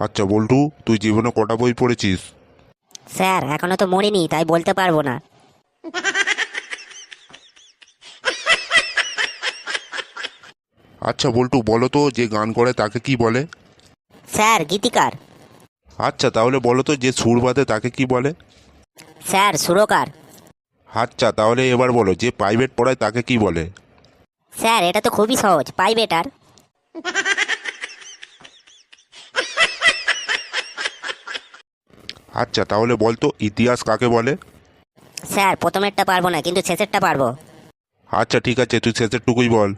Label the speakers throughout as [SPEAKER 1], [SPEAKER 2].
[SPEAKER 1] আচ্ছা বল্টু, তুই জীবনে কটা বই পড়েছিস?
[SPEAKER 2] স্যার এখনো তো মরিনি, তাই বলতে পারবো না।
[SPEAKER 1] আচ্ছা বল্টু, বলো তো যে গান করে তাকে কি বলে?
[SPEAKER 2] স্যার গীতিকার।
[SPEAKER 1] আচ্ছা তাহলে বলো তো যে সুর বাঁধে তাকে কি বলে?
[SPEAKER 2] স্যার সুরকার।
[SPEAKER 1] আচ্ছা তাহলে এবার বলো যে প্রাইভেট পড়ায় তাকে কি বলে?
[SPEAKER 2] স্যার এটা তো খুবই সহজ, প্রাইভেটার।
[SPEAKER 1] আচ্ছা তাহলে বলতো ইতিহাস কাকে বলে?
[SPEAKER 2] স্যার প্রথমেরটা পারবো না, কিন্তু শেষেরটা পারবো।
[SPEAKER 1] আচ্ছা ঠিক আছে, তুই শেষের টুকুই বল।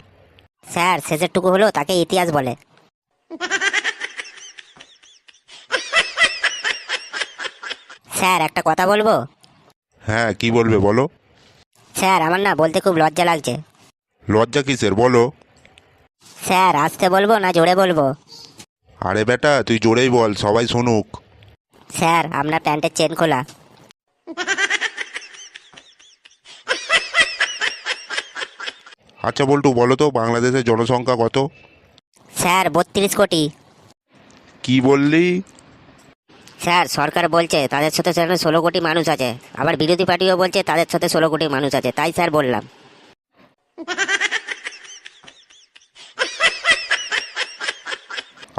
[SPEAKER 2] স্যার শেষেরটুকু হলো তাকে ইতিহাস বলে। স্যার একটা কথা বলবো?
[SPEAKER 1] হ্যাঁ কি বলবে বলো।
[SPEAKER 2] স্যার আমার না বলতে খুব লজ্জা লাগছে।
[SPEAKER 1] লজ্জা কিসের বলো?
[SPEAKER 2] স্যার আসতে বলবো না জোরে বলবো?
[SPEAKER 1] আরে বেটা তুই জোরেই বল, সবাই শুনুক।
[SPEAKER 2] স্যার আপনার প্যান্টের চেন খোলা।
[SPEAKER 1] আচ্ছা বল্টু বলো তো বাংলাদেশের জনসংখ্যা কত?
[SPEAKER 2] স্যার 32 কোটি।
[SPEAKER 1] কি বললি?
[SPEAKER 2] স্যার সরকার বলছে তাদের সাথে সেখানে 16 কোটি মানুষ আছে, আবার বিরোধী পার্টিও বলছে তাদের সাথে 16 কোটি মানুষ আছে, তাই স্যার বললাম।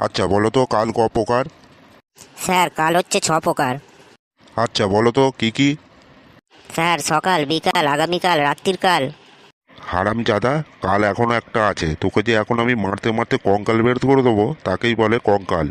[SPEAKER 1] আচ্ছা বলো তো কাল ক প্রকার?
[SPEAKER 2] স্যার কাল হচ্ছে 6 প্রকার।
[SPEAKER 1] আচ্ছা বলো তো কি কি?
[SPEAKER 2] স্যার সকাল, বিকাল, আগামীকাল, রাত্রির কাল।
[SPEAKER 1] হারামজাদা, কাল এখনো একটা আছে, তোকে যে এখন আমি মারতে মারতে কঙ্কাল বের করে দেবো তাকেই বলে কঙ্কাল।